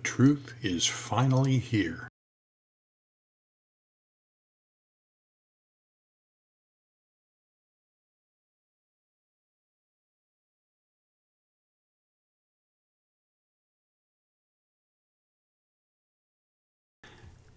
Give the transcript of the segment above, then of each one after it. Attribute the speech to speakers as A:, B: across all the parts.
A: truth is finally here.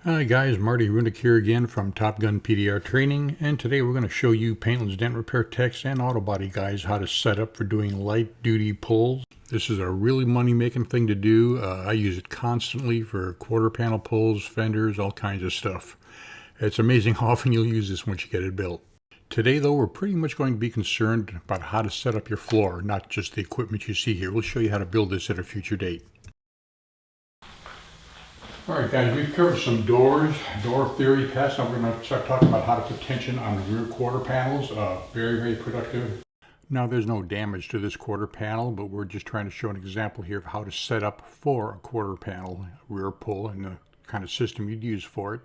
A: Hi guys, Marty Runick here again from Top Gun PDR Training, and today we're going to show you Paintless dent repair techs and auto body guys how to set up for doing light duty pulls. This is a really money making thing to do. I use it constantly for quarter panel pulls, fenders, all kinds of stuff. It's amazing how often you'll use this once you get it built. Today though, we're pretty much going to be concerned about how to set up your floor, not just the equipment you see here. We'll show you how to build this at a future date. Alright guys, we've covered some door theory tests. Now we're going to start talking about how to put tension on the rear quarter panels. Very productive. Now there's no damage to this quarter panel, but we're just trying to show an example here of how to set up for a quarter panel rear pull and the kind of system you'd use for it.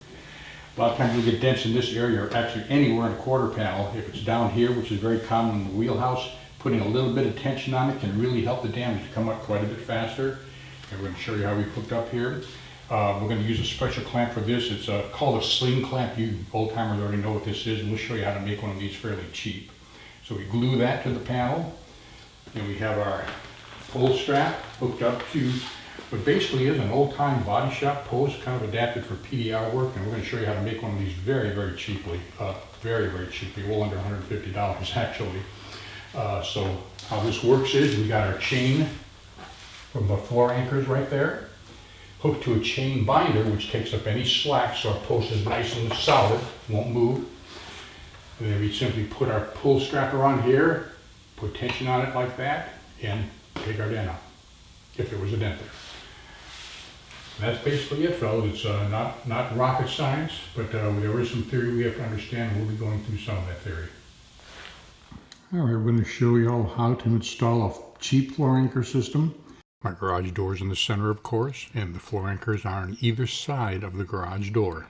A: A lot of times you'll get dents in this area or actually anywhere in a quarter panel. If it's down here, which is very common in the wheelhouse, putting a little bit of tension on it can really help the damage to come up quite a bit faster. And we're going to show you how we hooked up here. We're going to use a special clamp for this. It's called a sling clamp. You old timers already know what this is, and we'll show you how to make one of these fairly cheap. So we glue that to the panel, and we have our pull strap hooked up to what basically is an old-time body shop post, kind of adapted for PDR work, and we're going to show you how to make one of these very cheaply. Very cheaply, well under $150 actually. So how this works is we got our chain from the floor anchors right there, hooked to a chain binder which takes up any slack so our post is nice and solid, won't move. And then we simply put our pull strap around here, put tension on it like that, and take our dent out, if there was a dent there. And that's basically it, fellas. It's not rocket science, but there is some theory we have to understand, and we'll be going through some of that theory. Alright, we're going to show you all how to install a cheap floor anchor system. My garage door is in the center, of course, and the floor anchors are on either side of the garage door.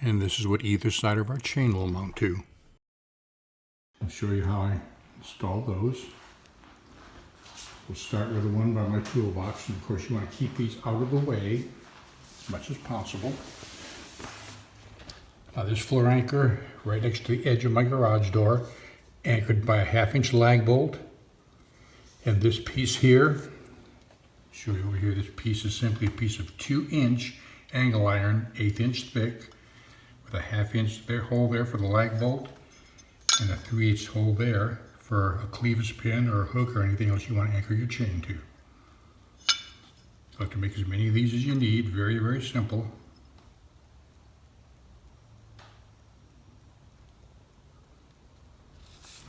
A: And this is what either side of our chain will mount to. I'll show you how I install those. We'll start with the one by my toolbox, and of course you want to keep these out of the way as much as possible. Now this floor anchor right next to the edge of my garage door, anchored by a 1/2-inch lag bolt, and this piece here, show you over here, this piece is simply a piece of 2-inch angle iron, 1/8 thick, with a 1/2-inch hole there for the lag bolt, and a 3/8 hole there for a clevis pin or a hook or anything else you want to anchor your chain to. So to make as many of these as you need, very simple.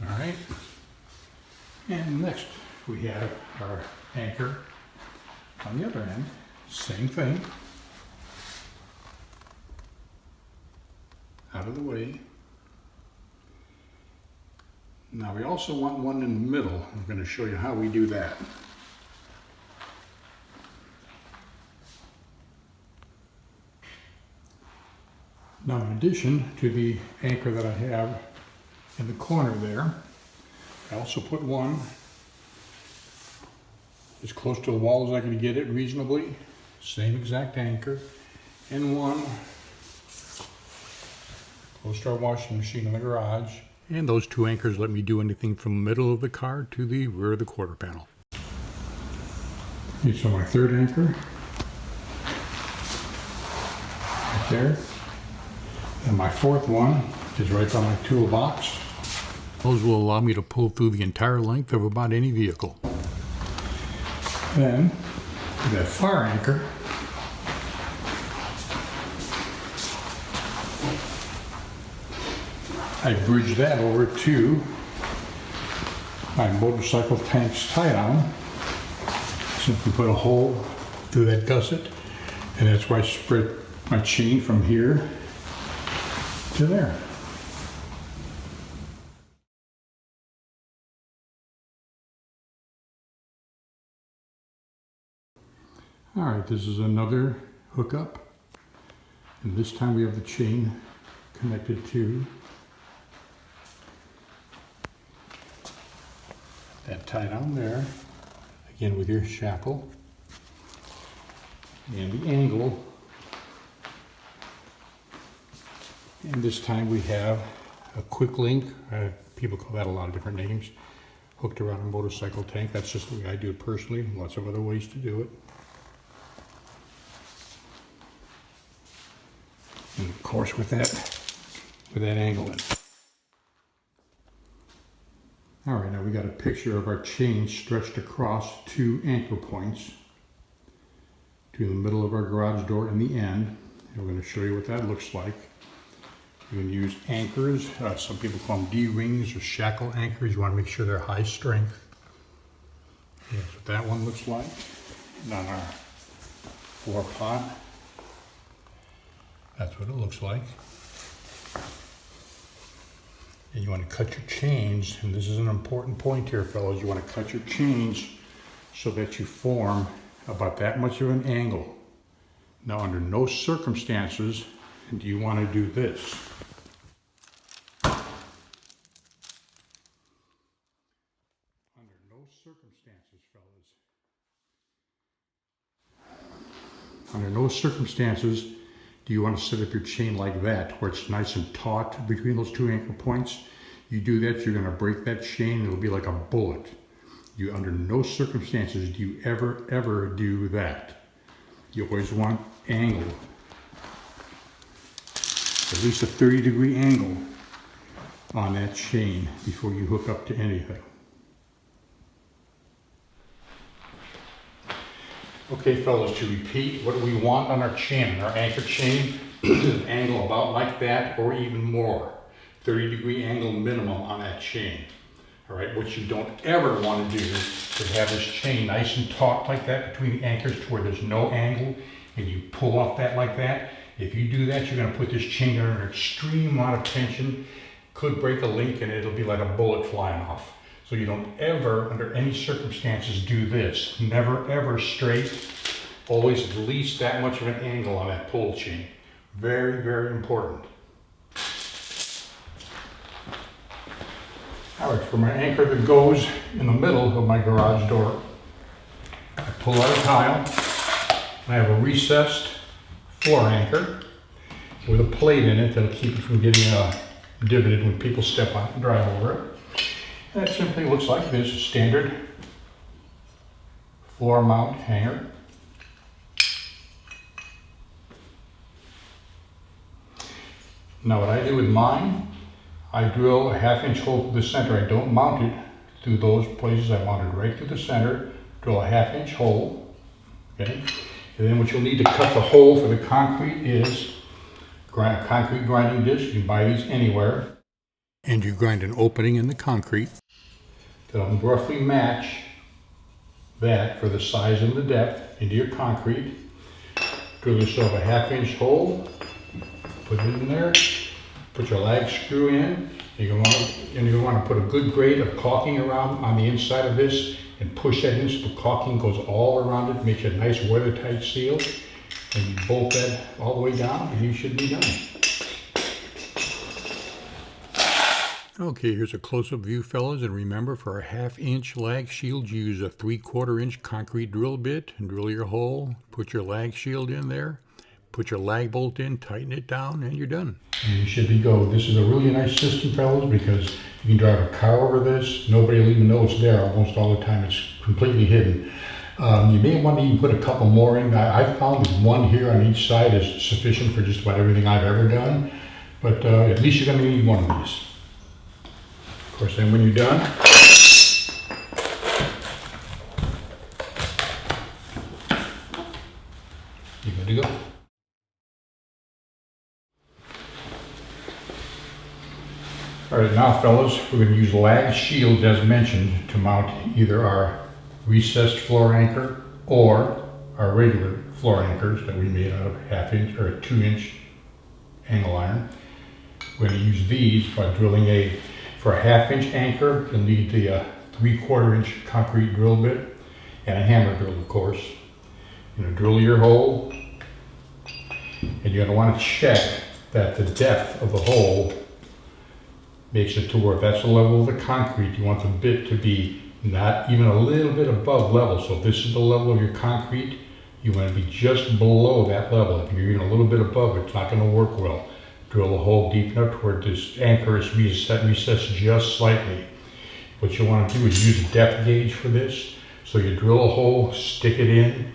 A: Alright, and next we have our anchor. On the other end, same thing, out of the way. Now we also want one in the middle. I'm going to show you how we do that. Now in addition to the anchor that I have in the corner there, I also put one as close to the wall as I can get it reasonably, same exact anchor, and one close to our washing machine in the garage. And those two anchors let me do anything from the middle of the car to the rear of the quarter panel. Okay, so my third anchor, right there, and my fourth one is right by my toolbox. Those will allow me to pull through the entire length of about any vehicle. Then, that far anchor, I bridge that over to my motorcycle tank's tie-down. Simply put a hole through that gusset, and that's where I spread my chain from here to there. Alright, this is another hookup, and this time we have the chain connected to that tie down there, again with your shackle. and the angle. And this time we have a quick link. People call that a lot of different names. Hooked around a motorcycle tank. That's just the way I do it personally. Lots of other ways to do it. And of course with that angle in. All right, now we got a picture of our chain stretched across 2 anchor points to the middle of our garage door and the end. And we're going to show you what that looks like. You can use anchors. Some people call them D-rings or shackle anchors. You want to make sure they're high strength. That's what that one looks like. And on our floor pot, that's what it looks like. And you want to cut your chains, and this is an important point here, fellas. You want to cut your chains so that you form about that much of an angle. Now, under no circumstances do you want to do this. Under no circumstances, fellas. Under no circumstances do you want to set up your chain like that, where it's nice and taut between those 2 anchor points. You do that, you're going to break that chain. It'll be like a bullet. Under no circumstances do you ever do that. You always want angle. At least a 30-degree angle on that chain before you hook up to anything. Okay, fellas, to repeat, what do we want on our chain? Our anchor chain is an angle about like that or even more. 30-degree angle minimum on that chain. All right, what you don't ever want to do is have this chain nice and taut like that between the anchors to where there's no angle, and you pull off that like that. If you do that, you're going to put this chain under an extreme amount of tension. Could break a link and it'll be like a bullet flying off. So you don't ever, under any circumstances, do this. Never ever straight. Always at least that much of an angle on that pull chain. Very, very important. All right, for my anchor that goes in the middle of my garage door, I pull out a tile. I have a recessed floor anchor with a plate in it that'll keep it from getting divoted when people step on it and drive over it. And it simply looks like this, a standard floor mount hanger. Now what I do with mine, I drill a 1/2-inch hole through the center. I don't mount it through those places. I mount it right through the center, drill a 1/2-inch hole, okay? And then what you'll need to cut the hole for the concrete is a concrete grinding disc. You can buy these anywhere. And you grind an opening in the concrete that'll roughly match that for the size and the depth into your concrete. Drill yourself a 1/2-inch hole, put it in there, put your lag screw in. You're going to want to put a good grade of caulking around on the inside of this and push that in so the caulking goes all around it, makes a nice weather-tight seal. And you bolt that all the way down and you should be done. Okay, here's a close-up view, fellas, and remember, for a 1/2-inch lag shield, use a 3/4-inch concrete drill bit and drill your hole, put your lag shield in there, put your lag bolt in, tighten it down, and you're done. And you should be go. This is a really nice system, fellas, because you can drive a car over this. Nobody will even know it's there almost all the time. It's completely hidden. You may want to even put a couple more in. I've found that one here on each side is sufficient for just about everything I've ever done, but at least you're going to need one of these. Of course, then when you're done, you're good to go. All right, now fellas, we're going to use lag shields as mentioned to mount either our recessed floor anchor or our regular floor anchors that we made out of 1/2-inch or a 2-inch angle iron. We're going to use these by drilling for a 1/2-inch anchor, you'll need the 3/4-inch concrete drill bit and a hammer drill, of course. You're going to drill your hole, and you're going to want to check that the depth of the hole makes it to where if that's the level of the concrete, you want the bit to be not even a little bit above level. So if this is the level of your concrete, You want to be just below that level. If you're even a little bit above it, it's not going to work well. Drill a hole deep enough where this anchor is recessed just slightly. What you want to do is use a depth gauge for this. So you drill a hole, stick it in,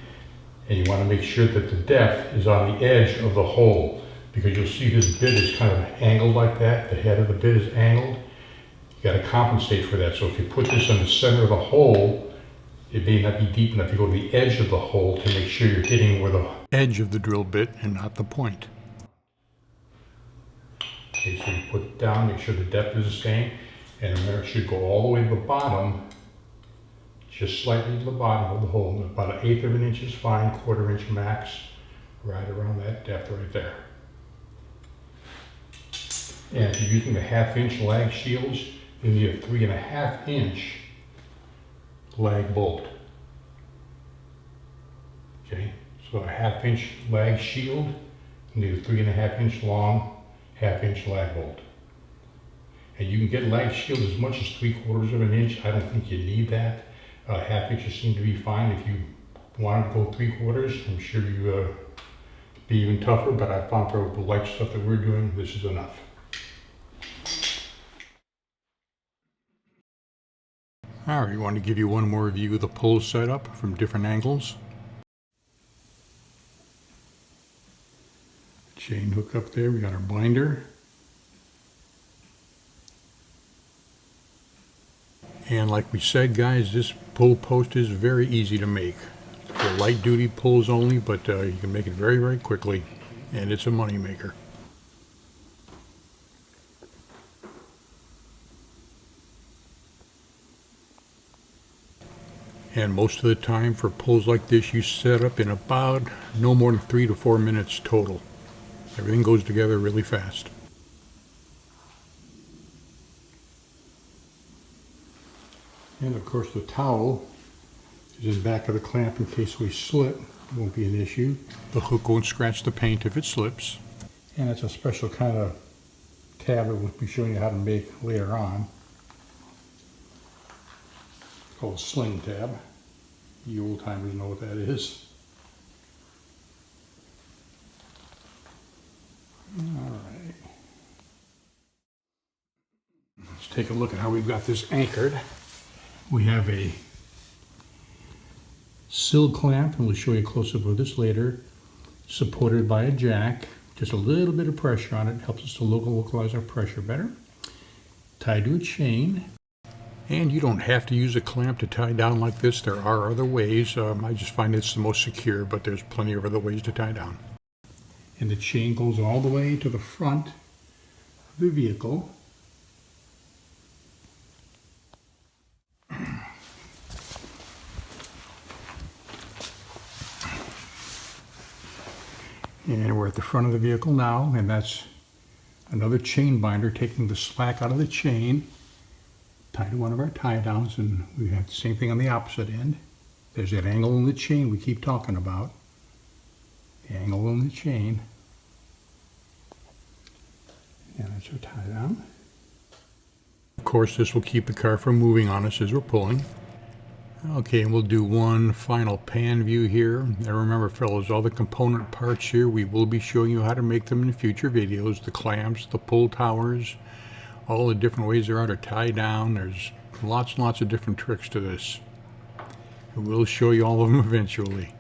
A: and you want to make sure that the depth is on the edge of the hole, because you'll see this bit is kind of angled like that. The head of the bit is angled. You got to compensate for that. So if you put this in the center of the hole, it may not be deep enough. You go to the edge of the hole to make sure you're hitting where the edge of the drill bit and not the point. Okay, so you put it down, make sure the depth is the same, and then it should go all the way to the bottom, just slightly to the bottom of the hole. About 1/8 of an inch is fine, 1/4 inch max, right around that depth right there. And if you're using the 1/2 inch lag shields, you need a 3.5 inch lag bolt. Okay, so a 1/2 inch lag shield, you need a 3.5 inch long, 1/2 inch lag bolt. And you can get lag shield as much as 3/4 of an inch. I don't think you need that. 1/2 inches seem to be fine. If you want to go 3/4, I'm sure you be even tougher, but I found for the light stuff that we're doing, this is enough. All right, I want to give you one more view of the pull setup from different angles. Chain hook up there, we got our binder. And like we said, guys, this pull post is very easy to make. For light duty pulls only, but you can make it very, very quickly, and it's a money maker. And most of the time for pulls like this, you set up in about no more than 3 to 4 minutes total. Everything goes together really fast. And of course the towel is in the back of the clamp in case we slip. It won't be an issue. The hook won't scratch the paint if it slips. And it's a special kind of tab that we'll be showing you how to make later on. It's called a sling tab. You old timers know what that is. Alright. Let's take a look at how we've got this anchored. We have a sill clamp, and we'll show you a close-up of this later, supported by a jack. Just a little bit of pressure on it helps us to localize our pressure better. Tied to a chain. And you don't have to use a clamp to tie down like this. There are other ways. I just find it's the most secure, but there's plenty of other ways to tie down. And the chain goes all the way to the front of the vehicle. And we're at the front of the vehicle now, and that's another chain binder taking the slack out of the chain, tied to one of our tie downs, and we have the same thing on the opposite end. There's that angle in the chain we keep talking about. The angle in the chain. And that's our tie down. Of course, this will keep the car from moving on us as we're pulling. Okay, and we'll do one final pan view here. Now remember, fellas, all the component parts here, we will be showing you how to make them in future videos. The clamps, the pull towers, all the different ways there are to tie down. There's lots and lots of different tricks to this. We'll show you all of them eventually.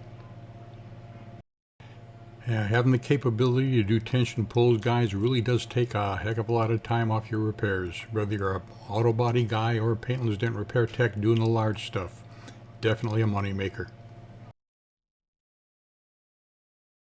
A: Yeah, having the capability to do tension pulls, guys, really does take a heck of a lot of time off your repairs. Whether you're an auto body guy or a paintless dent repair tech doing the large stuff. Definitely a money maker.